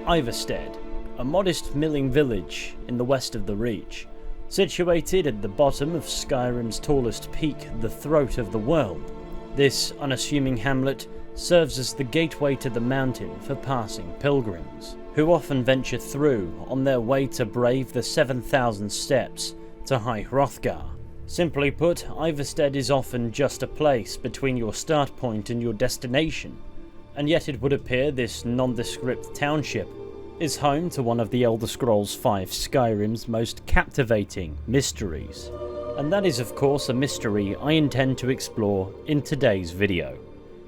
Ivarstead, a modest milling village in the west of the Reach, situated at the bottom of Skyrim's tallest peak, the Throat of the World. This unassuming hamlet serves as the gateway to the mountain for passing pilgrims, who often venture through on their way to brave the 7,000 steps to High Hrothgar. Simply put, Ivarstead is often just a place between your start point and your destination, and yet it would appear this nondescript township is home to one of the Elder Scrolls V Skyrim's most captivating mysteries. And that is of course a mystery I intend to explore in today's video.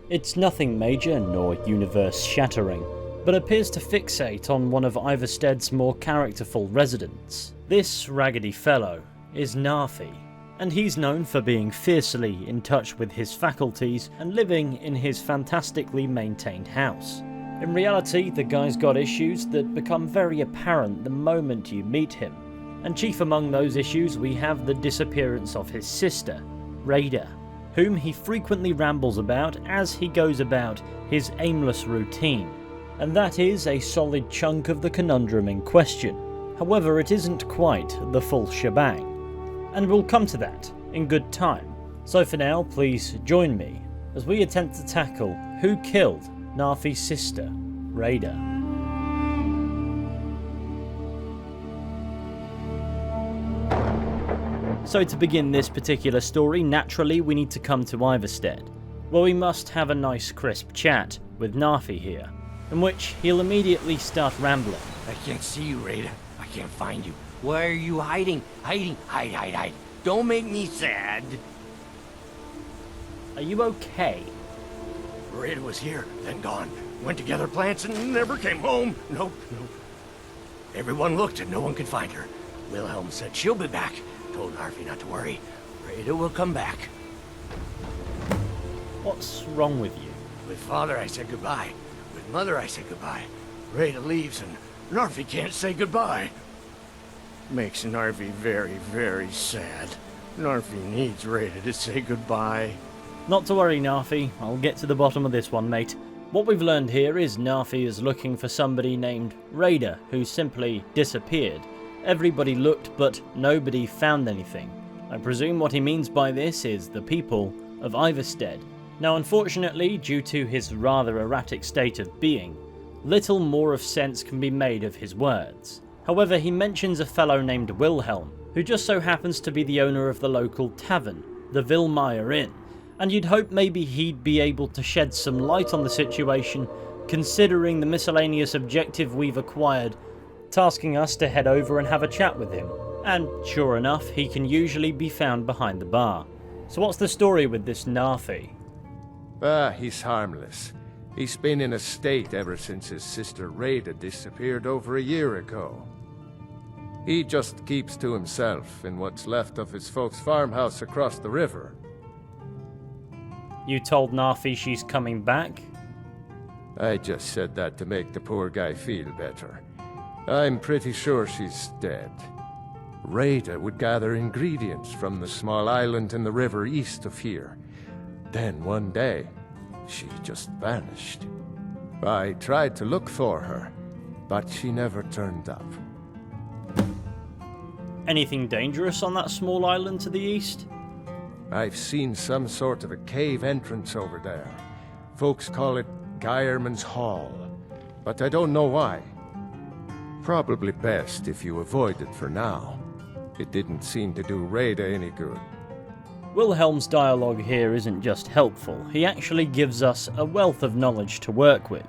It's nothing major nor universe-shattering, but appears to fixate on one of Ivarstead's more characterful residents. This raggedy fellow is Narfi, and he's known for being fiercely in touch with his faculties and living in his fantastically maintained house. In reality, the guy's got issues that become very apparent the moment you meet him, and chief among those issues we have the disappearance of his sister, Reyda, whom he frequently rambles about as he goes about his aimless routine, and that is a solid chunk of the conundrum in question. However, it isn't quite the full shebang, and we'll come to that in good time. So for now, please join me as we attempt to tackle who killed Narfi's sister, Reyda. So to begin this particular story, naturally we need to come to Ivarstead, where we must have a nice crisp chat with Narfi here, in which he'll immediately start rambling. I can't see you, Reyda. I can't find you. Why are you hiding? Hide. Don't make me sad. Are you okay? Reyda was here, then gone. Went to gather plants and never came home. Nope. Everyone looked and no one could find her. Wilhelm said she'll be back. Told Narfi not to worry. Reyda will come back. What's wrong with you? With Father I said goodbye. With Mother I said goodbye. Reyda leaves and Narfi can't say goodbye. Makes Narfi very, very sad. Narfi needs Reyda to say goodbye. Not to worry, Narfi. I'll get to the bottom of this one, mate. What we've learned here is Narfi is looking for somebody named Reyda, who simply disappeared. Everybody looked, but nobody found anything. I presume what he means by this is the people of Ivarstead. Now, unfortunately, due to his rather erratic state of being, little more of sense can be made of his words. However, he mentions a fellow named Wilhelm, who just so happens to be the owner of the local tavern, the Vilmeyer Inn, and you'd hope maybe he'd be able to shed some light on the situation, considering the miscellaneous objective we've acquired, tasking us to head over and have a chat with him. And sure enough, he can usually be found behind the bar. So what's the story with this Narfi? He's harmless. He's been in a state ever since his sister Reyda disappeared over a year ago. He just keeps to himself in what's left of his folks' farmhouse across the river. You told Narfi she's coming back? I just said that to make the poor guy feel better. I'm pretty sure she's dead. Reyda would gather ingredients from the small island in the river east of here. Then one day, she just vanished. I tried to look for her, but she never turned up. Anything dangerous on that small island to the east? I've seen some sort of a cave entrance over there. Folks call it Geirman's Hall, but I don't know why. Probably best if you avoid it for now. It didn't seem to do Reyda any good. Wilhelm's dialogue here isn't just helpful, he actually gives us a wealth of knowledge to work with.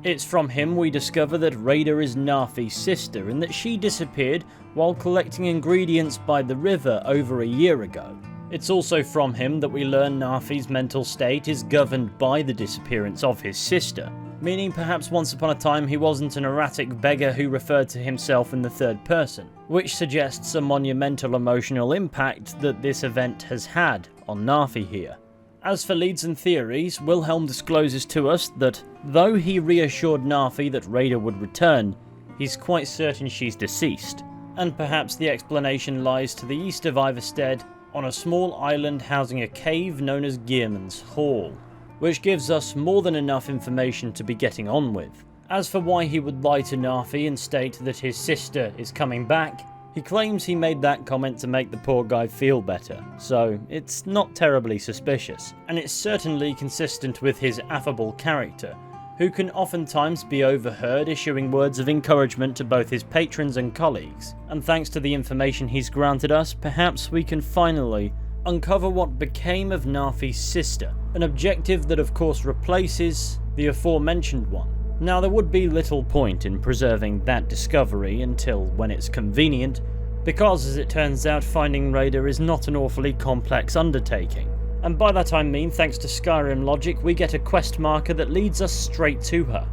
It's from him we discover that Reyda is Narfi's sister and that she disappeared while collecting ingredients by the river over a year ago. It's also from him that we learn Narfi's mental state is governed by the disappearance of his sister, meaning perhaps once upon a time he wasn't an erratic beggar who referred to himself in the third person, which suggests a monumental emotional impact that this event has had on Narfi here. As for leads and theories, Wilhelm discloses to us that though he reassured Narfi that Reyda would return, he's quite certain she's deceased, and perhaps the explanation lies to the east of Ivarstead on a small island housing a cave known as Geirman's Hall, which gives us more than enough information to be getting on with. As for why he would lie to Narfi and state that his sister is coming back, he claims he made that comment to make the poor guy feel better, so it's not terribly suspicious, and it's certainly consistent with his affable character, who can oftentimes be overheard issuing words of encouragement to both his patrons and colleagues. And thanks to the information he's granted us, perhaps we can finally uncover what became of Narfi's sister, an objective that of course replaces the aforementioned one. Now, there would be little point in preserving that discovery until when it's convenient, because as it turns out, finding Reyda is not an awfully complex undertaking. And by that I mean, thanks to Skyrim logic, we get a quest marker that leads us straight to her.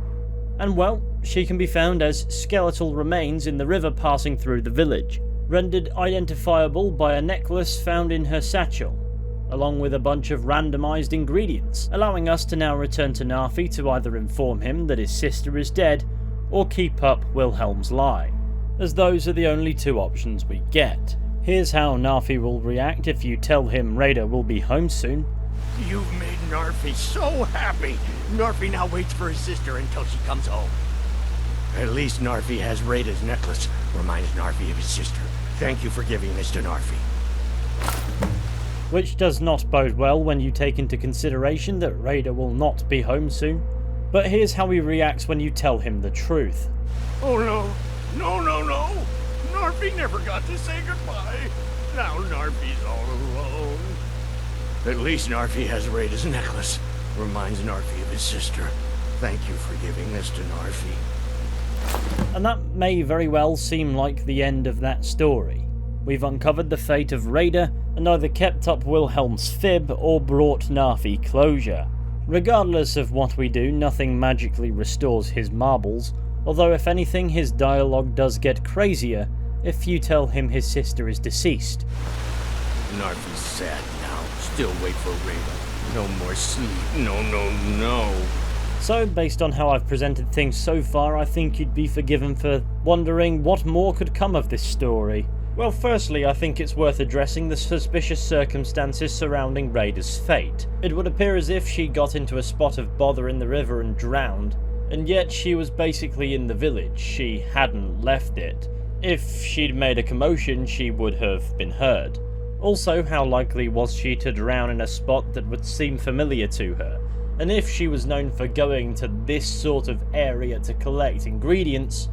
And well, she can be found as skeletal remains in the river passing through the village, rendered identifiable by a necklace found in her satchel, along with a bunch of randomized ingredients, allowing us to now return to Narfi to either inform him that his sister is dead, or keep up Wilhelm's lie, as those are the only two options we get. Here's how Narfi will react if you tell him Reyda will be home soon. You've made Narfi so happy. Narfi now waits for his sister until she comes home. At least Narfi has Reyda's necklace, reminds Narfi of his sister. Thank you for giving this to Narfi. Which does not bode well when you take into consideration that Reyda will not be home soon. But here's how he reacts when you tell him the truth. Oh no. No. Narfi never got to say goodbye. Now Narfi's all alone. At least Narfi has Reyda's necklace. Reminds Narfi of his sister. Thank you for giving this to Narfi. And that may very well seem like the end of that story. We've uncovered the fate of Reyda and either kept up Wilhelm's fib or brought Narfi closure. Regardless of what we do, nothing magically restores his marbles, although if anything his dialogue does get crazier if you tell him his sister is deceased. Narfi's sad now. Still wait for Reyda. No more sleep. No. So, based on how I've presented things so far, I think you'd be forgiven for wondering what more could come of this story. Well, firstly, I think it's worth addressing the suspicious circumstances surrounding Reyda's fate. It would appear as if she got into a spot of bother in the river and drowned, and yet she was basically in the village. She hadn't left it. If she'd made a commotion, she would have been heard. Also, how likely was she to drown in a spot that would seem familiar to her? And if she was known for going to this sort of area to collect ingredients,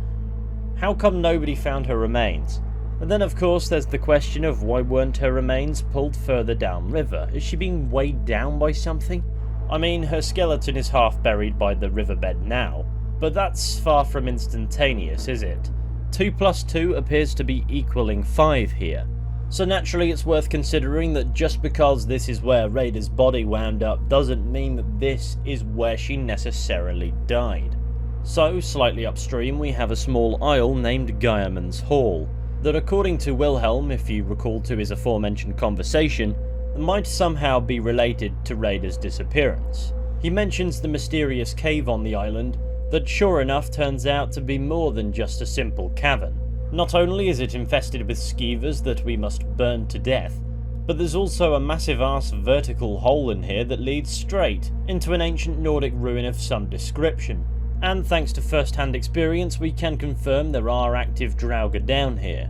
how come nobody found her remains? And then of course there's the question of why weren't her remains pulled further downriver? Is she being weighed down by something? I mean, her skeleton is half buried by the riverbed now, but that's far from instantaneous, is it? 2 + 2 appears to be equaling 5 here. So naturally it's worth considering that just because this is where Reyda's body wound up doesn't mean that this is where she necessarily died. So, slightly upstream we have a small isle named Guyerman's Hall, that according to Wilhelm, if you recall to his aforementioned conversation, might somehow be related to Reyda's disappearance. He mentions the mysterious cave on the island that sure enough turns out to be more than just a simple cavern. Not only is it infested with skeevers that we must burn to death, but there's also a massive-ass vertical hole in here that leads straight into an ancient Nordic ruin of some description. And thanks to first-hand experience, we can confirm there are active Draugr down here.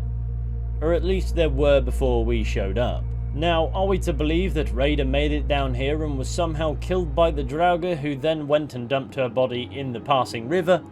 Or at least there were before we showed up. Now, are we to believe that Reyda made it down here and was somehow killed by the Draugr who then went and dumped her body in the passing river?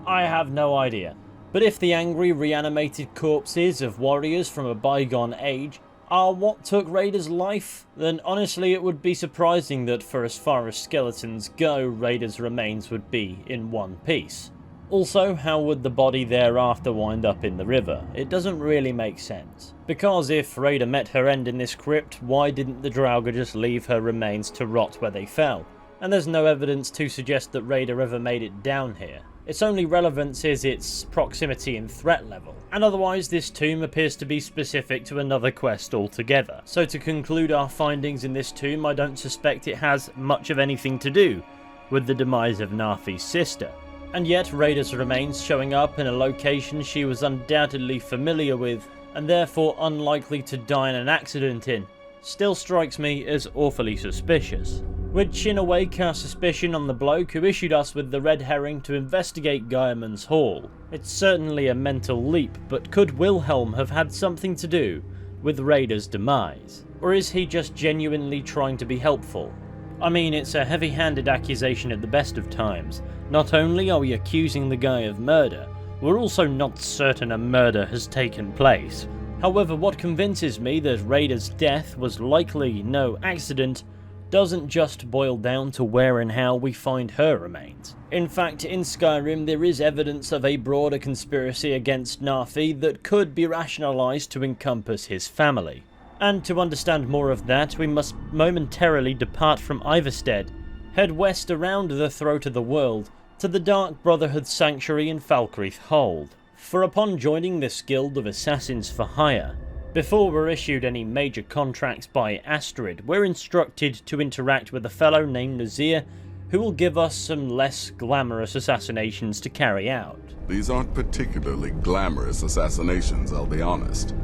I have no idea. But if the angry, reanimated corpses of warriors from a bygone age are what took Reyda's life, then honestly it would be surprising that for as far as skeletons go, Reyda's remains would be in one piece. Also, how would the body thereafter wind up in the river? It doesn't really make sense. Because if Reyda met her end in this crypt, why didn't the Draugr just leave her remains to rot where they fell? And there's no evidence to suggest that Reyda ever made it down here. Its only relevance is its proximity and threat level, and otherwise this tomb appears to be specific to another quest altogether. So to conclude our findings in this tomb, I don't suspect it has much of anything to do with the demise of Narfi's sister. And yet Reyda's remains showing up in a location she was undoubtedly familiar with, and therefore unlikely to die in an accident in, still strikes me as awfully suspicious. which in a way casts suspicion on the bloke who issued us with the red herring to investigate Gaiaman's Hall. It's certainly a mental leap, but could Wilhelm have had something to do with Reyda's demise? Or is he just genuinely trying to be helpful? I mean, it's a heavy-handed accusation at the best of times. Not only are we accusing the guy of murder, we're also not certain a murder has taken place. However, what convinces me that Reyda's death was likely no accident doesn't just boil down to where and how we find her remains. In fact, in Skyrim there is evidence of a broader conspiracy against Narfi that could be rationalised to encompass his family. And to understand more of that, we must momentarily depart from Ivarstead, head west around the throat of the world, to the Dark Brotherhood Sanctuary in Falkreath Hold. For upon joining this guild of assassins for hire, before we're issued any major contracts by Astrid, we're instructed to interact with a fellow named Nazir, who will give us some less glamorous assassinations to carry out. These aren't particularly glamorous assassinations, I'll be honest.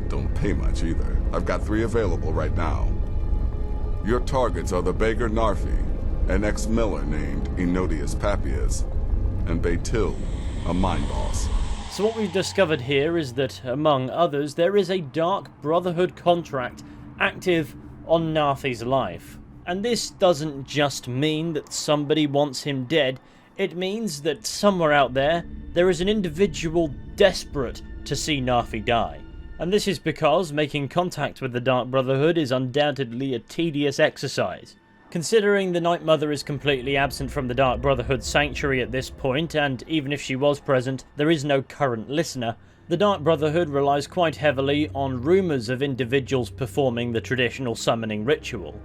Don't pay much either. I've got 3 available right now. Your targets are the beggar Narfi, an ex-miller named Enodius Papias, and Beitil, a mine boss. So what we've discovered here is that, among others, there is a Dark Brotherhood contract active on Narfi's life. And this doesn't just mean that somebody wants him dead, it means that somewhere out there is an individual desperate to see Narfi die. And this is because making contact with the Dark Brotherhood is undoubtedly a tedious exercise. Considering the Night Mother is completely absent from the Dark Brotherhood Sanctuary at this point, and even if she was present, there is no current listener, the Dark Brotherhood relies quite heavily on rumours of individuals performing the traditional summoning ritual.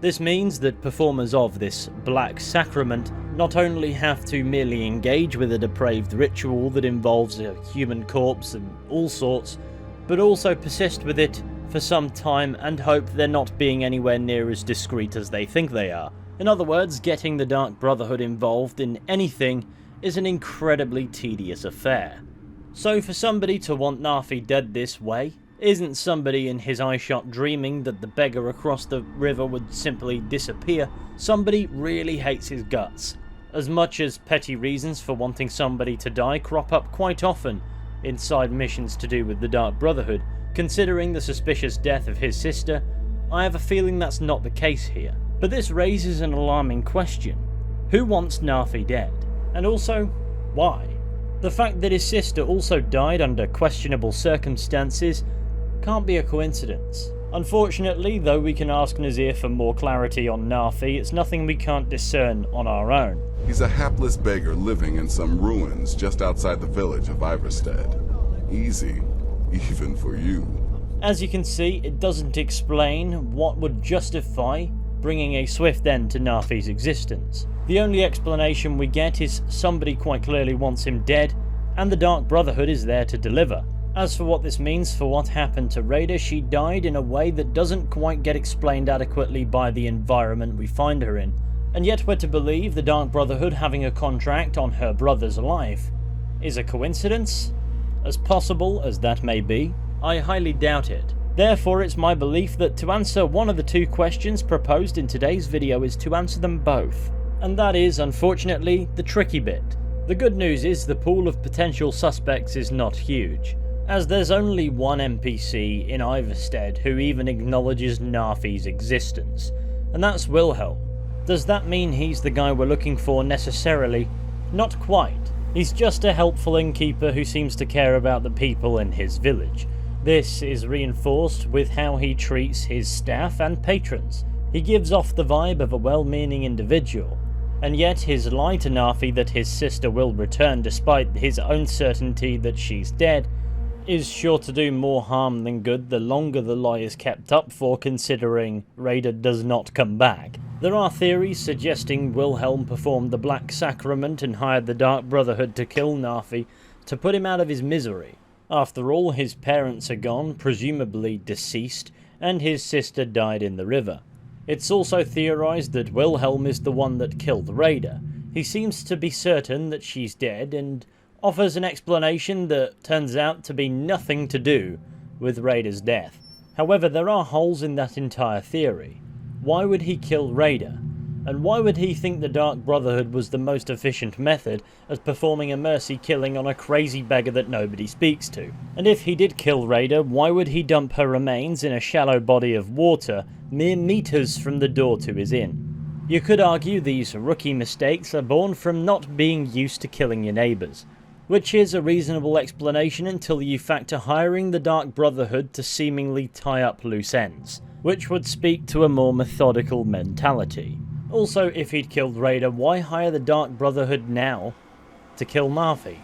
This means that performers of this black sacrament not only have to merely engage with a depraved ritual that involves a human corpse and all sorts, but also persist with it for some time and hope they're not being anywhere near as discreet as they think they are. In other words, getting the Dark Brotherhood involved in anything is an incredibly tedious affair. So for somebody to want Narfi dead this way, isn't somebody in his eyeshot dreaming that the beggar across the river would simply disappear. Somebody really hates his guts. As much as petty reasons for wanting somebody to die crop up quite often inside missions to do with the Dark Brotherhood, considering the suspicious death of his sister, I have a feeling that's not the case here. But this raises an alarming question. Who wants Narfi dead? And also, why? The fact that his sister also died under questionable circumstances can't be a coincidence. Unfortunately, though we can ask Nazir for more clarity on Narfi, it's nothing we can't discern on our own. He's a hapless beggar living in some ruins just outside the village of Ivarstead. Easy, even for you. As you can see, it doesn't explain what would justify bringing a swift end to Narfi's existence. The only explanation we get is somebody quite clearly wants him dead, and the Dark Brotherhood is there to deliver. As for what this means for what happened to Reyda, she died in a way that doesn't quite get explained adequately by the environment we find her in. And yet we're to believe the Dark Brotherhood having a contract on her brother's life is a coincidence? As possible as that may be, I highly doubt it. Therefore, it's my belief that to answer one of the 2 questions proposed in today's video is to answer them both. And that is, unfortunately, the tricky bit. The good news is the pool of potential suspects is not huge, as there's only one NPC in Ivarstead who even acknowledges Narfi's existence, and that's Wilhelm. Does that mean he's the guy we're looking for necessarily? Not quite. He's just a helpful innkeeper who seems to care about the people in his village. This is reinforced with how he treats his staff and patrons. He gives off the vibe of a well-meaning individual, and yet his lie to Narfi that his sister will return despite his own certainty that she's dead is sure to do more harm than good the longer the lie is kept up for, considering Reyda does not come back. There are theories suggesting Wilhelm performed the Black Sacrament and hired the Dark Brotherhood to kill Narfi to put him out of his misery. After all, his parents are gone, presumably deceased, and his sister died in the river. It's also theorized that Wilhelm is the one that killed Reyda. He seems to be certain that she's dead and offers an explanation that turns out to be nothing to do with Reyda's death. However, there are holes in that entire theory. Why would he kill Reyda? And why would he think the Dark Brotherhood was the most efficient method as performing a mercy killing on a crazy beggar that nobody speaks to? And if he did kill Reyda, why would he dump her remains in a shallow body of water mere meters from the door to his inn? You could argue these rookie mistakes are born from not being used to killing your neighbours, which is a reasonable explanation until you factor hiring the Dark Brotherhood to seemingly tie up loose ends, which would speak to a more methodical mentality. Also, if he'd killed Reyda, why hire the Dark Brotherhood now to kill Narfi?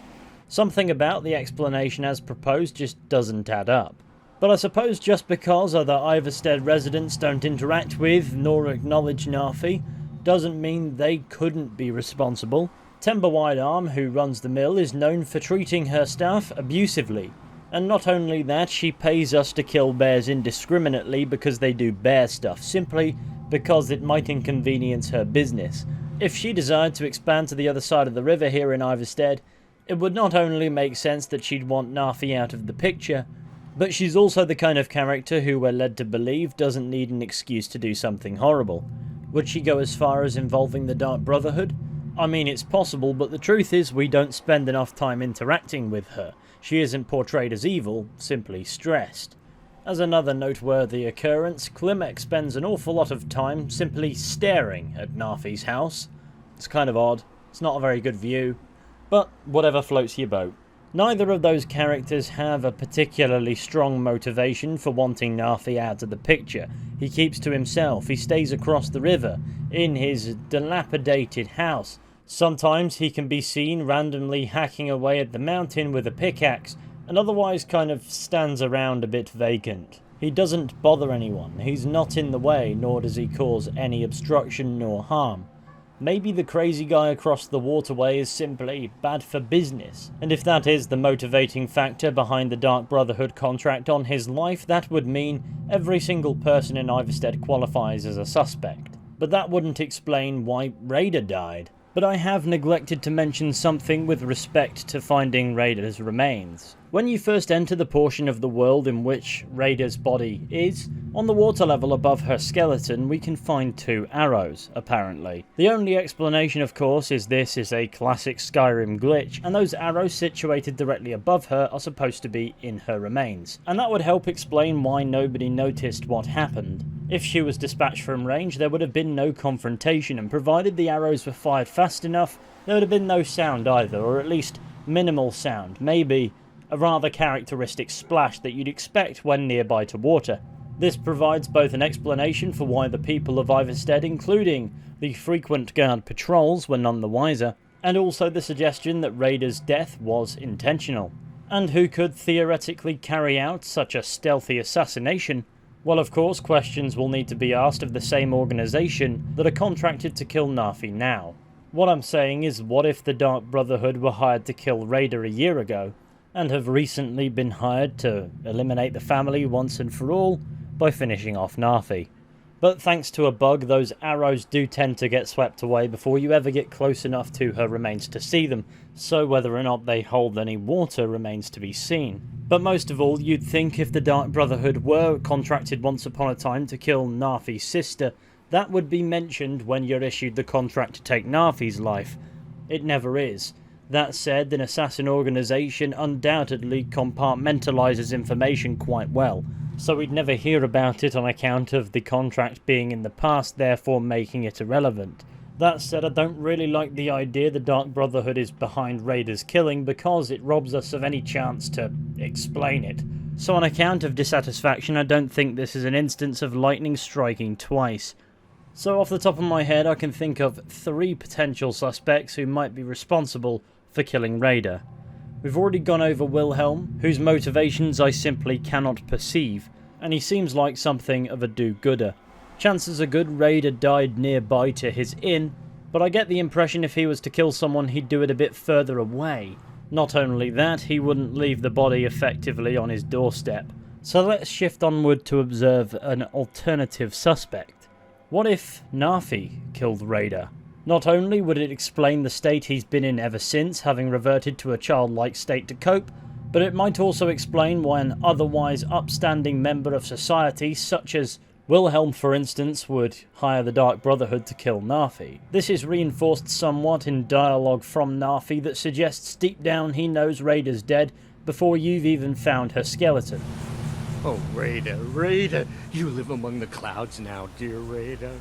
Something about the explanation as proposed just doesn't add up. But I suppose just because other Ivarstead residents don't interact with nor acknowledge Narfi doesn't mean they couldn't be responsible. Timber Wide Arm, who runs the mill, is known for treating her staff abusively. And not only that, she pays us to kill bears indiscriminately because they do bear stuff, simply because it might inconvenience her business. If she desired to expand to the other side of the river here in Ivarstead, it would not only make sense that she'd want Narfi out of the picture, but she's also the kind of character who we're led to believe doesn't need an excuse to do something horrible. Would she go as far as involving the Dark Brotherhood? I mean, it's possible, but the truth is we don't spend enough time interacting with her. She isn't portrayed as evil, simply stressed. As another noteworthy occurrence, Klimek spends an awful lot of time simply staring at Narfi's house. It's kind of odd, it's not a very good view, but whatever floats your boat. Neither of those characters have a particularly strong motivation for wanting Narfi out of the picture. He keeps to himself, he stays across the river, in his dilapidated house. Sometimes he can be seen randomly hacking away at the mountain with a pickaxe, and otherwise kind of stands around a bit vacant. He doesn't bother anyone, he's not in the way, nor does he cause any obstruction nor harm. Maybe the crazy guy across the waterway is simply bad for business, and if that is the motivating factor behind the Dark Brotherhood contract on his life, that would mean every single person in Ivarstead qualifies as a suspect. But that wouldn't explain why Reyda died. But I have neglected to mention something with respect to finding Reyda's remains. When you first enter the portion of the world in which Reyda's body is, on the water level above her skeleton we can find 2 arrows, apparently. The only explanation, of course, is this is a classic Skyrim glitch, and those arrows situated directly above her are supposed to be in her remains. And that would help explain why nobody noticed what happened. If she was dispatched from range, there would have been no confrontation, and provided the arrows were fired fast enough, there would have been no sound either, or at least minimal sound, maybe a rather characteristic splash that you'd expect when nearby to water. This provides both an explanation for why the people of Ivarstead, including the frequent guard patrols, were none the wiser, and also the suggestion that Reyda's death was intentional. And who could theoretically carry out such a stealthy assassination? Well, of course, questions will need to be asked of the same organisation that are contracted to kill Narfi now. What I'm saying is, what if the Dark Brotherhood were hired to kill Reyda a year ago, and have recently been hired to eliminate the family once and for all by finishing off Narfi? But thanks to a bug, those arrows do tend to get swept away before you ever get close enough to her remains to see them, so whether or not they hold any water remains to be seen. But most of all, you'd think if the Dark Brotherhood were contracted once upon a time to kill Narfi's sister, that would be mentioned when you're issued the contract to take Narfi's life. It never is. That said, an assassin organisation undoubtedly compartmentalises information quite well, so we'd never hear about it on account of the contract being in the past, therefore making it irrelevant. That said, I don't really like the idea the Dark Brotherhood is behind Reyda's killing because it robs us of any chance to explain it. So on account of dissatisfaction, I don't think this is an instance of lightning striking twice. So off the top of my head, I can think of 3 potential suspects who might be responsible for killing Reyda. We've already gone over Wilhelm, whose motivations I simply cannot perceive, and he seems like something of a do-gooder. Chances are good Reyda died nearby to his inn, but I get the impression if he was to kill someone he'd do it a bit further away. Not only that, he wouldn't leave the body effectively on his doorstep. So let's shift onward to observe an alternative suspect. What if Narfi killed Reyda? Not only would it explain the state he's been in ever since, having reverted to a childlike state to cope, but it might also explain why an otherwise upstanding member of society, such as Wilhelm, for instance, would hire the Dark Brotherhood to kill Narfi. This is reinforced somewhat in dialogue from Narfi that suggests deep down he knows Reyda's dead before you've even found her skeleton. Oh, Reyda, you live among the clouds now, dear Reyda.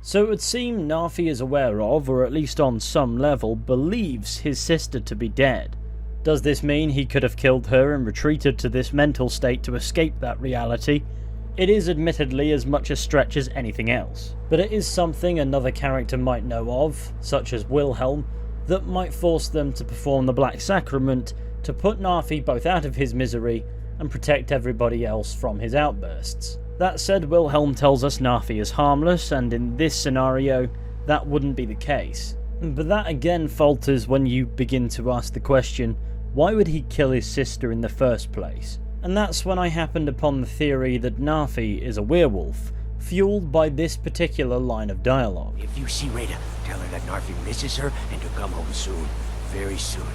So it would seem Narfi is aware of, or at least on some level, believes his sister to be dead. Does this mean he could have killed her and retreated to this mental state to escape that reality? It is admittedly as much a stretch as anything else, but it is something another character might know of, such as Wilhelm, that might force them to perform the Black Sacrament to put Narfi both out of his misery and protect everybody else from his outbursts. That said, Wilhelm tells us Narfi is harmless, and in this scenario, that wouldn't be the case. But that again falters when you begin to ask the question, why would he kill his sister in the first place? And that's when I happened upon the theory that Narfi is a werewolf, fueled by this particular line of dialogue. If you see Reyda, tell her that Narfi misses her and to come home soon. Very soon.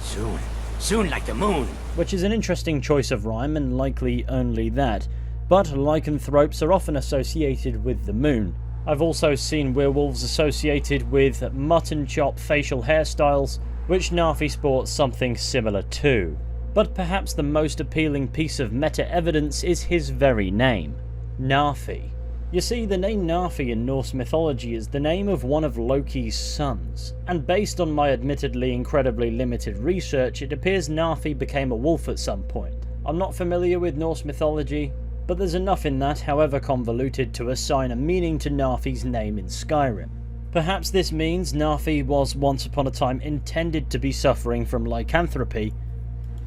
Soon. Soon like the moon. Which is an interesting choice of rhyme, and likely only that. But lycanthropes are often associated with the moon. I've also seen werewolves associated with mutton chop facial hairstyles, which Narfi sports something similar to. But perhaps the most appealing piece of meta-evidence is his very name, Narfi. You see, the name Narfi in Norse mythology is the name of one of Loki's sons, and based on my admittedly incredibly limited research, it appears Narfi became a wolf at some point. I'm not familiar with Norse mythology, but there's enough in that, however convoluted, to assign a meaning to Narfi's name in Skyrim. Perhaps this means Narfi was once upon a time intended to be suffering from lycanthropy,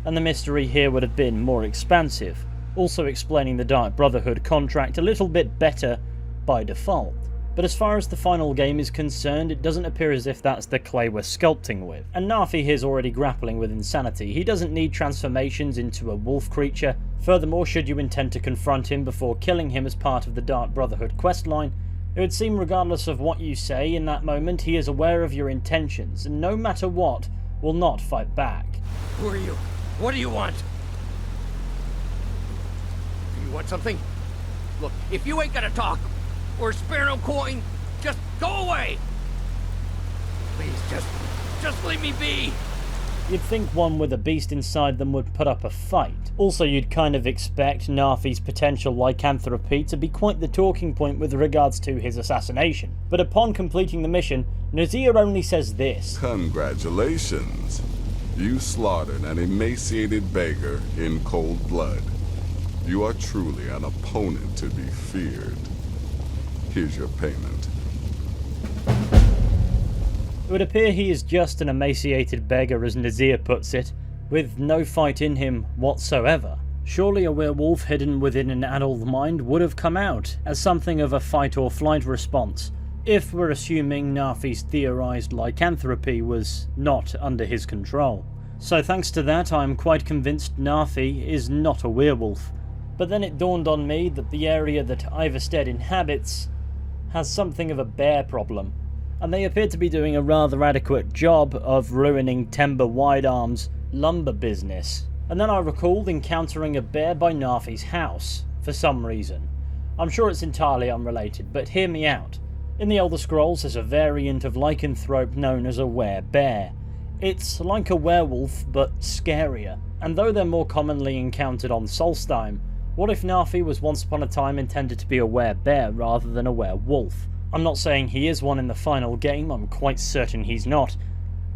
and the mystery here would have been more expansive, also explaining the Dark Brotherhood contract a little bit better by default. But as far as the final game is concerned, it doesn't appear as if that's the clay we're sculpting with. And Narfi is already grappling with insanity. He doesn't need transformations into a wolf creature. Furthermore, should you intend to confront him before killing him as part of the Dark Brotherhood questline, it would seem regardless of what you say in that moment, he is aware of your intentions, and no matter what, will not fight back. Who are you? What do you want? Do you want something? Look, if you ain't gonna talk, or spare no coin, just go away! Please, just leave me be! You'd think one with a beast inside them would put up a fight. Also, you'd kind of expect Narfi's potential lycanthropy to be quite the talking point with regards to his assassination. But upon completing the mission, Nazir only says this. Congratulations. You slaughtered an emaciated beggar in cold blood. You are truly an opponent to be feared. Here's your payment. It would appear he is just an emaciated beggar, as Nazir puts it, with no fight in him whatsoever. Surely a werewolf hidden within an adult mind would have come out as something of a fight or flight response, if we're assuming Narfi's theorized lycanthropy was not under his control. So thanks to that, I'm quite convinced Narfi is not a werewolf. But then it dawned on me that the area that Ivarstead inhabits has something of a bear problem, and they appear to be doing a rather adequate job of ruining Timber Widearm's lumber business. And then I recalled encountering a bear by Narfi's house, for some reason. I'm sure it's entirely unrelated, but hear me out. In the Elder Scrolls there's a variant of lycanthrope known as a werebear. It's like a werewolf, but scarier. And though they're more commonly encountered on Solstheim, what if Narfi was once upon a time intended to be a werebear rather than a werewolf? I'm not saying he is one in the final game, I'm quite certain he's not.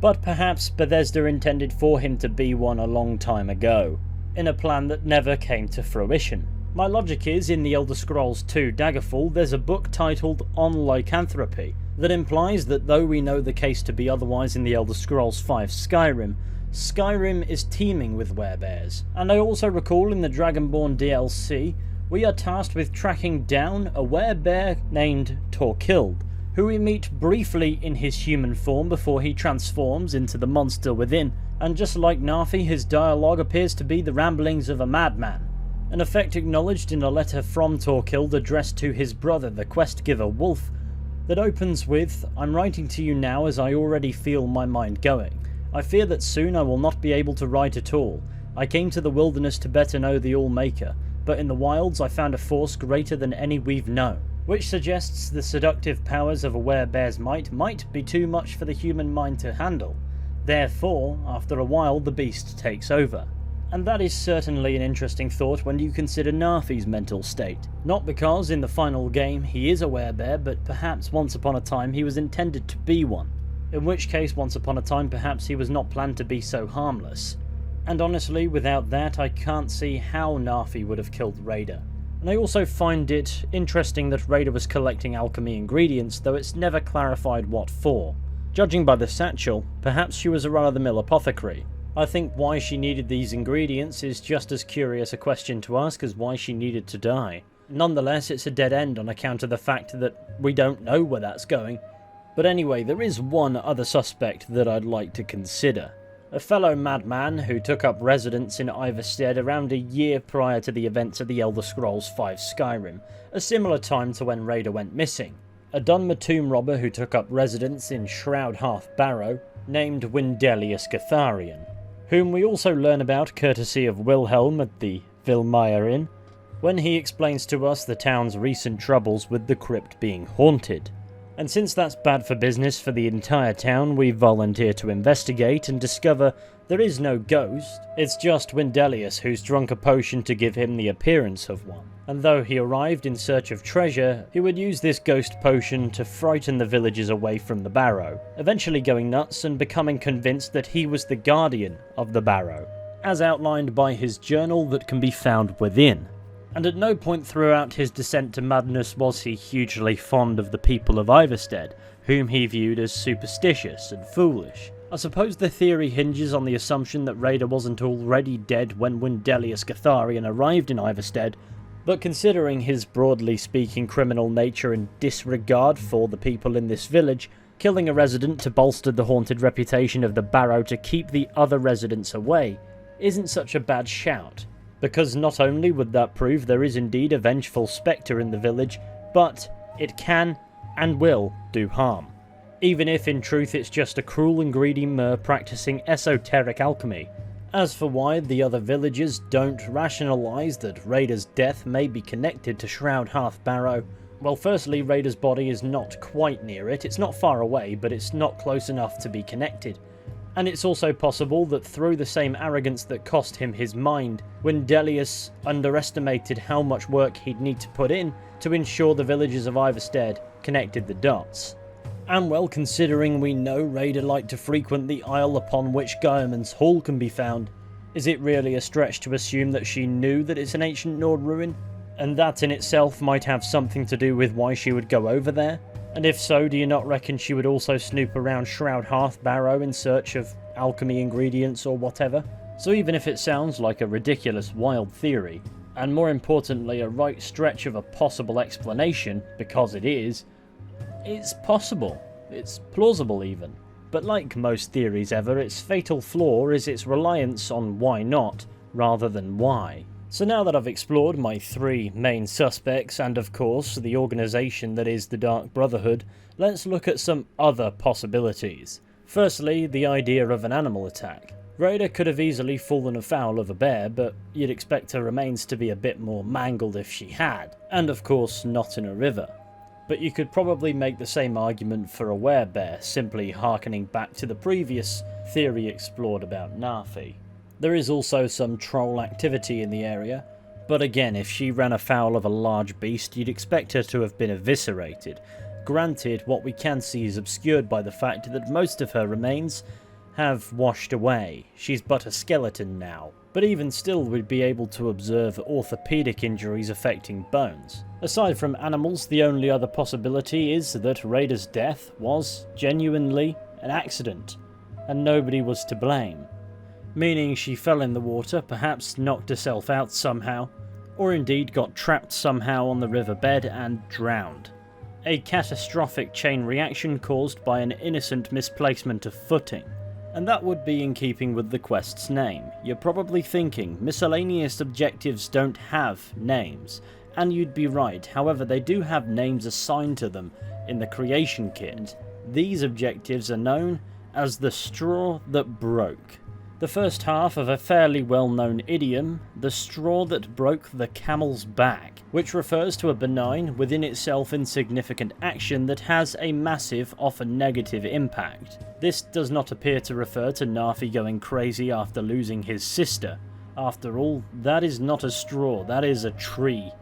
But perhaps Bethesda intended for him to be one a long time ago, in a plan that never came to fruition. My logic is, in the Elder Scrolls 2 Daggerfall, there's a book titled On Lycanthropy, that implies that though we know the case to be otherwise in the Elder Scrolls 5 Skyrim, Skyrim is teeming with werebears. And I also recall in the Dragonborn DLC, we are tasked with tracking down a werebear named Torkild, who we meet briefly in his human form before he transforms into the monster within, and just like Narfi, his dialogue appears to be the ramblings of a madman, an effect acknowledged in a letter from Torkild addressed to his brother, the quest-giver Wolf, that opens with, "I'm writing to you now as I already feel my mind going. I fear that soon I will not be able to write at all. I came to the wilderness to better know the All-Maker. but in the wilds I found a force greater than any we've known, which suggests the seductive powers of a werebear's might be too much for the human mind to handle. Therefore, after a while the beast takes over. And that is certainly an interesting thought when you consider Narfi's mental state. Not because in the final game he is a werebear, but perhaps once upon a time he was intended to be one. In which case, once upon a time, perhaps he was not planned to be so harmless. And honestly, without that, I can't see how Narfi would have killed Reyda. And I also find it interesting that Reyda was collecting alchemy ingredients, though it's never clarified what for. Judging by the satchel, perhaps she was a run-of-the-mill apothecary. I think why she needed these ingredients is just as curious a question to ask as why she needed to die. Nonetheless, it's a dead end on account of the fact that we don't know where that's going. But anyway, there is one other suspect that I'd like to consider. A fellow madman who took up residence in Ivarstead around a year prior to the events of the Elder Scrolls V Skyrim, a similar time to when Reyda went missing. A Dunmer tomb robber who took up residence in Shroud Hearth Barrow, named Wendelius Gatharion, whom we also learn about courtesy of Wilhelm at the Vilmire Inn, when he explains to us the town's recent troubles with the crypt being haunted. And since that's bad for business for the entire town, we volunteer to investigate and discover there is no ghost, it's just Wendelius who's drunk a potion to give him the appearance of one. And though he arrived in search of treasure, he would use this ghost potion to frighten the villagers away from the barrow, eventually going nuts and becoming convinced that he was the guardian of the barrow, as outlined by his journal that can be found within. And at no point throughout his descent to madness was he hugely fond of the people of Ivarstead, whom he viewed as superstitious and foolish. I suppose the theory hinges on the assumption that Reyda wasn't already dead when Wendelius Gatharion arrived in Ivarstead, but considering his broadly speaking criminal nature and disregard for the people in this village, killing a resident to bolster the haunted reputation of the barrow to keep the other residents away isn't such a bad shout. Because not only would that prove there is indeed a vengeful spectre in the village, but it can and will do harm. Even if in truth it's just a cruel and greedy mer practicing esoteric alchemy. As for why the other villagers don't rationalise that Reyda's death may be connected to Shroud Hearth Barrow, well, firstly, Reyda's body is not quite near it. It's not far away, but it's not close enough to be connected. And it's also possible that through the same arrogance that cost him his mind, Wendelius underestimated how much work he'd need to put in to ensure the villagers of Ivarstead connected the dots. And well, considering we know Reyda liked to frequent the isle upon which Gaiaman's Hall can be found, is it really a stretch to assume that she knew that it's an ancient Nord ruin? And that in itself might have something to do with why she would go over there? And if so, do you not reckon she would also snoop around Shroud Hearth Barrow in search of alchemy ingredients or whatever? So even if it sounds like a ridiculous wild theory, and more importantly a right stretch of a possible explanation, because it is, it's possible. It's plausible even. But like most theories ever, its fatal flaw is its reliance on why not, rather than why. So now that I've explored my three main suspects, and of course the organisation that is the Dark Brotherhood, let's look at some other possibilities. Firstly, the idea of an animal attack. Reyda could have easily fallen afoul of a bear, but you'd expect her remains to be a bit more mangled if she had, and of course not in a river. But you could probably make the same argument for a werebear, simply harkening back to the previous theory explored about Narfi. There is also some troll activity in the area, but again, if she ran afoul of a large beast, you'd expect her to have been eviscerated. Granted, what we can see is obscured by the fact that most of her remains have washed away. She's but a skeleton now, but even still we'd be able to observe orthopedic injuries affecting bones. Aside from animals, the only other possibility is that Reyda's death was genuinely an accident, and nobody was to blame. Meaning she fell in the water, perhaps knocked herself out somehow, or indeed got trapped somehow on the riverbed and drowned. A catastrophic chain reaction caused by an innocent misplacement of footing. And that would be in keeping with the quest's name. You're probably thinking, miscellaneous objectives don't have names. And you'd be right, however they do have names assigned to them in the creation kit. These objectives are known as the Straw That Broke. The first half of a fairly well-known idiom, the straw that broke the camel's back, which refers to a benign, within itself insignificant action that has a massive, often negative impact. This does not appear to refer to Narfi going crazy after losing his sister. After all, that is not a straw, that is a tree.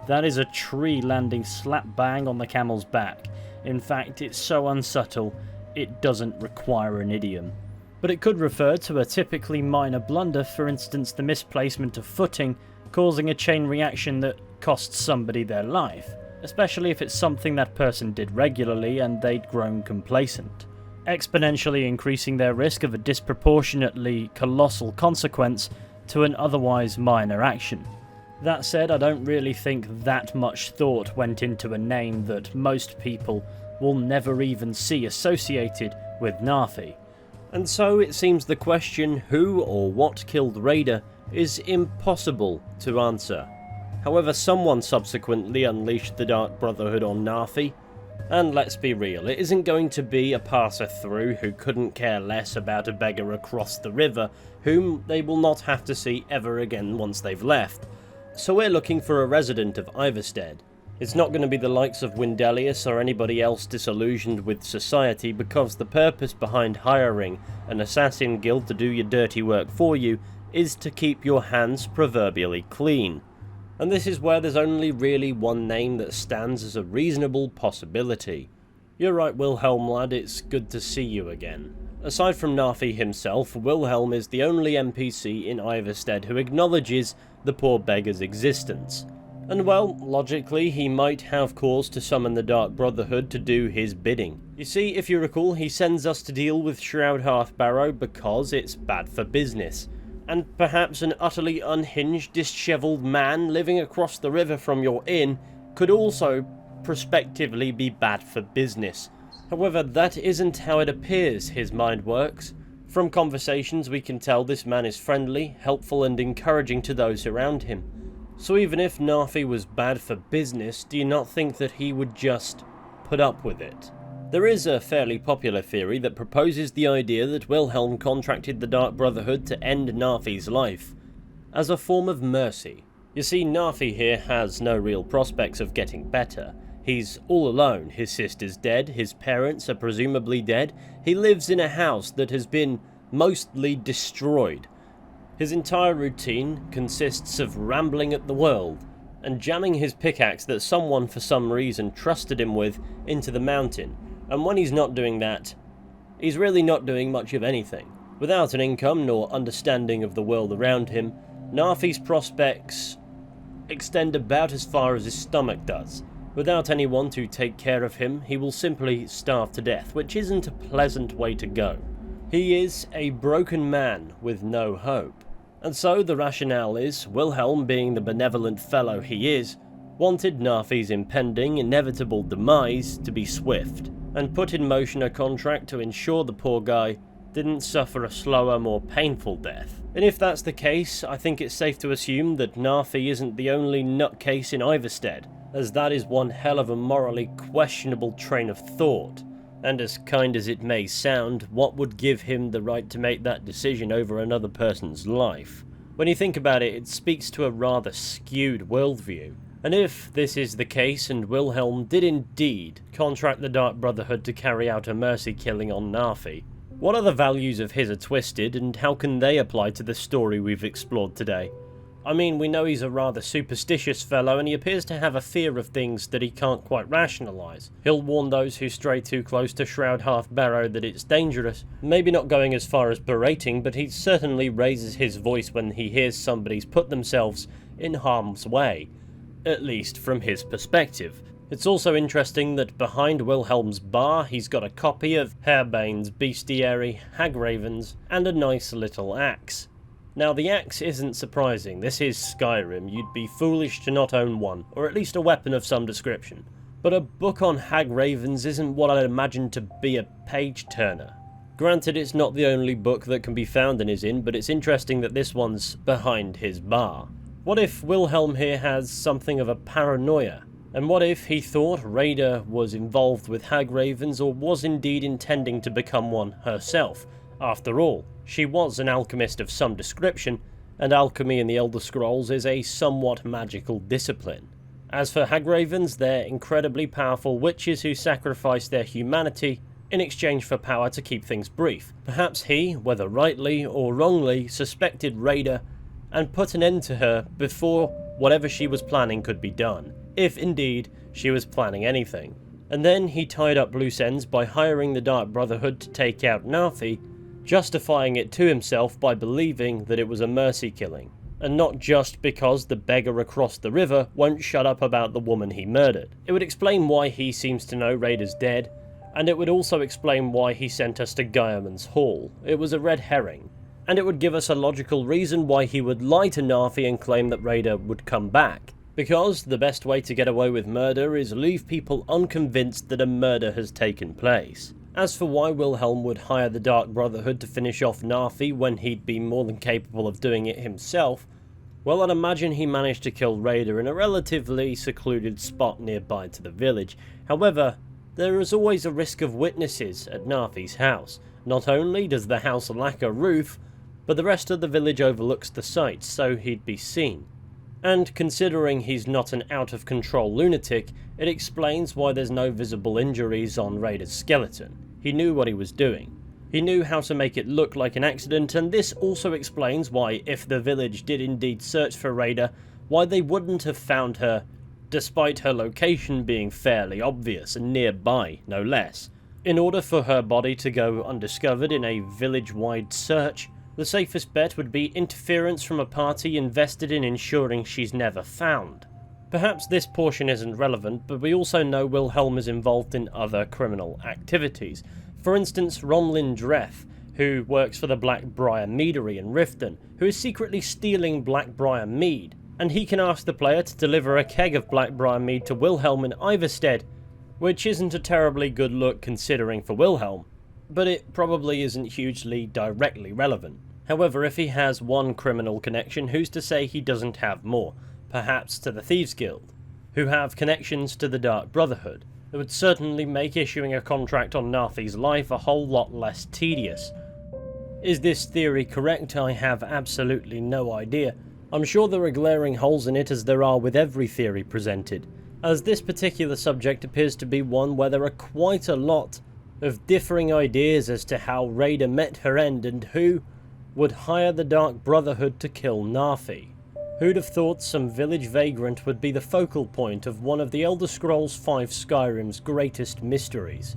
That is a tree landing slap bang on the camel's back. In fact, it's so unsubtle, it doesn't require an idiom. But it could refer to a typically minor blunder, for instance the misplacement of footing, causing a chain reaction that costs somebody their life, especially if it's something that person did regularly and they'd grown complacent, exponentially increasing their risk of a disproportionately colossal consequence to an otherwise minor action. That said, I don't really think that much thought went into a name that most people will never even see associated with Narfi. And so it seems the question who or what killed Reyda is impossible to answer. However, someone subsequently unleashed the Dark Brotherhood on Narfi, and let's be real, it isn't going to be a passer-through who couldn't care less about a beggar across the river, whom they will not have to see ever again once they've left. So we're looking for a resident of Ivarstead. It's not going to be the likes of Windelius or anybody else disillusioned with society, because the purpose behind hiring an assassin guild to do your dirty work for you is to keep your hands proverbially clean. And this is where there's only really one name that stands as a reasonable possibility. You're right, Wilhelm lad, it's good to see you again. Aside from Narfi himself, Wilhelm is the only NPC in Ivarstead who acknowledges the poor beggar's existence. And well, logically, he might have cause to summon the Dark Brotherhood to do his bidding. You see, if you recall, he sends us to deal with Shroud Half-Barrow because it's bad for business. And perhaps an utterly unhinged, dishevelled man living across the river from your inn could also prospectively be bad for business. However, that isn't how it appears his mind works. From conversations we can tell this man is friendly, helpful and encouraging to those around him. So even if Narfi was bad for business, do you not think that he would just put up with it? There is a fairly popular theory that proposes the idea that Wilhelm contracted the Dark Brotherhood to end Narfi's life, as a form of mercy. You see, Narfi here has no real prospects of getting better. He's all alone, his sister's dead, his parents are presumably dead, he lives in a house that has been mostly destroyed. His entire routine consists of rambling at the world, and jamming his pickaxe that someone for some reason trusted him with into the mountain, and when he's not doing that, he's really not doing much of anything. Without an income nor understanding of the world around him, Narfi's prospects extend about as far as his stomach does. Without anyone to take care of him, he will simply starve to death, which isn't a pleasant way to go. He is a broken man with no hope. And so the rationale is, Wilhelm, being the benevolent fellow he is, wanted Narfi's impending, inevitable demise to be swift, and put in motion a contract to ensure the poor guy didn't suffer a slower, more painful death. And if that's the case, I think it's safe to assume that Narfi isn't the only nutcase in Ivarstead, as that is one hell of a morally questionable train of thought. And as kind as it may sound, what would give him the right to make that decision over another person's life? When you think about it, it speaks to a rather skewed worldview. And if this is the case and Wilhelm did indeed contract the Dark Brotherhood to carry out a mercy killing on Narfi, what other values of his are twisted and how can they apply to the story we've explored today? I mean, we know he's a rather superstitious fellow and he appears to have a fear of things that he can't quite rationalise. He'll warn those who stray too close to Shroud Half-Barrow that it's dangerous. Maybe not going as far as berating, but he certainly raises his voice when he hears somebody's put themselves in harm's way. At least from his perspective. It's also interesting that behind Wilhelm's bar he's got a copy of Harebane's Bestiary, Hagraven's, and a nice little axe. Now the axe isn't surprising, this is Skyrim, you'd be foolish to not own one, or at least a weapon of some description. But a book on Hagravens isn't what I'd imagine to be a page-turner. Granted, it's not the only book that can be found in his inn, but it's interesting that this one's behind his bar. What if Wilhelm here has something of a paranoia? And what if he thought Reyda was involved with Hagravens or was indeed intending to become one herself, After all, she was an alchemist of some description, and alchemy in the Elder Scrolls is a somewhat magical discipline. As for hagravens, they're incredibly powerful witches who sacrifice their humanity in exchange for power to keep things brief. Perhaps he, whether rightly or wrongly, suspected Reyda and put an end to her before whatever she was planning could be done, if indeed she was planning anything. And then he tied up loose ends by hiring the Dark Brotherhood to take out Narfi, justifying it to himself by believing that it was a mercy killing, and not just because the beggar across the river won't shut up about the woman he murdered. It would explain why he seems to know Reyda's dead, and it would also explain why he sent us to Gaiaman's Hall. It was a red herring, and it would give us a logical reason why he would lie to Narfi and claim that Reyda would come back. Because the best way to get away with murder is leave people unconvinced that a murder has taken place. As for why Wilhelm would hire the Dark Brotherhood to finish off Narfi when he'd be more than capable of doing it himself, well, I'd imagine he managed to kill Reyda in a relatively secluded spot nearby to the village. However, there is always a risk of witnesses at Narfi's house. Not only does the house lack a roof, but the rest of the village overlooks the site, so he'd be seen. And considering he's not an out-of-control lunatic, it explains why there's no visible injuries on Reyda's skeleton. He knew what he was doing. He knew how to make it look like an accident, and this also explains why, if the village did indeed search for Reyda, why they wouldn't have found her, despite her location being fairly obvious and nearby, no less. In order for her body to go undiscovered in a village-wide search, the safest bet would be interference from a party invested in ensuring she's never found. Perhaps this portion isn't relevant, but we also know Wilhelm is involved in other criminal activities. For instance, Romlin Dreth, who works for the Blackbriar Meadery in Riften, who is secretly stealing Blackbriar mead, and he can ask the player to deliver a keg of Blackbriar mead to Wilhelm in Ivarstead, which isn't a terribly good look considering for Wilhelm, but it probably isn't hugely directly relevant. However, if he has one criminal connection, who's to say he doesn't have more? Perhaps to the Thieves Guild, who have connections to the Dark Brotherhood. It would certainly make issuing a contract on Narfi's life a whole lot less tedious. Is this theory correct? I have absolutely no idea. I'm sure there are glaring holes in it, as there are with every theory presented, as this particular subject appears to be one where there are quite a lot of differing ideas as to how Reyda met her end and who would hire the Dark Brotherhood to kill Narfi. Who'd have thought some village vagrant would be the focal point of one of the Elder Scrolls V Skyrim's greatest mysteries?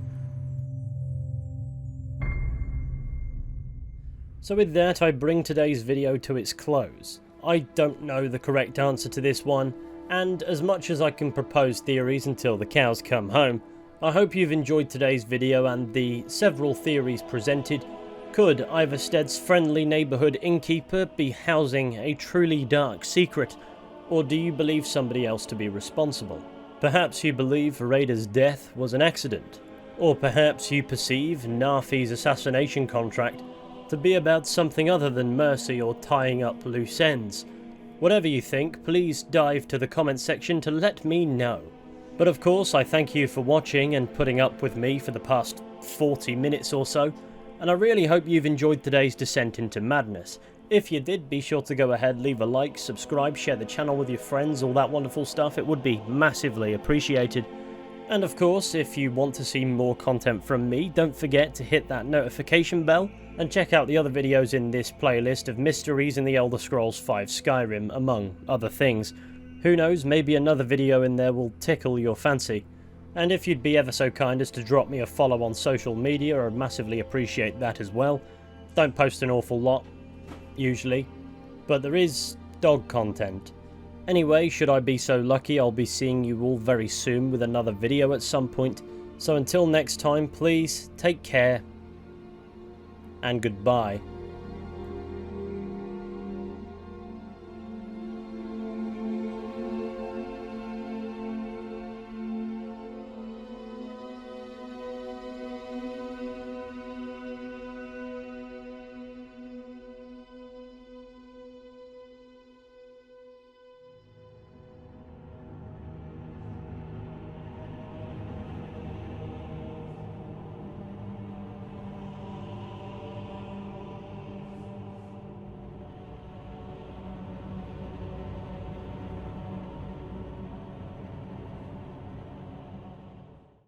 So with that, I bring today's video to its close. I don't know the correct answer to this one, and as much as I can propose theories until the cows come home, I hope you've enjoyed today's video and the several theories presented. Could Ivarstead's friendly neighbourhood innkeeper be housing a truly dark secret, or do you believe somebody else to be responsible? Perhaps you believe Reyda's death was an accident, or perhaps you perceive Narfi's assassination contract to be about something other than mercy or tying up loose ends. Whatever you think, please dive to the comments section to let me know. But of course, I thank you for watching and putting up with me for the past 40 minutes or so, and I really hope you've enjoyed today's descent into madness. If you did, be sure to go ahead, leave a like, subscribe, share the channel with your friends, all that wonderful stuff. It would be massively appreciated. And of course, if you want to see more content from me, don't forget to hit that notification bell and check out the other videos in this playlist of mysteries in the Elder Scrolls V Skyrim, among other things. Who knows, maybe another video in there will tickle your fancy. And if you'd be ever so kind as to drop me a follow on social media, I'd massively appreciate that as well. Don't post an awful lot, usually, but there is dog content. Anyway, should I be so lucky, I'll be seeing you all very soon with another video at some point. So until next time, please take care and goodbye.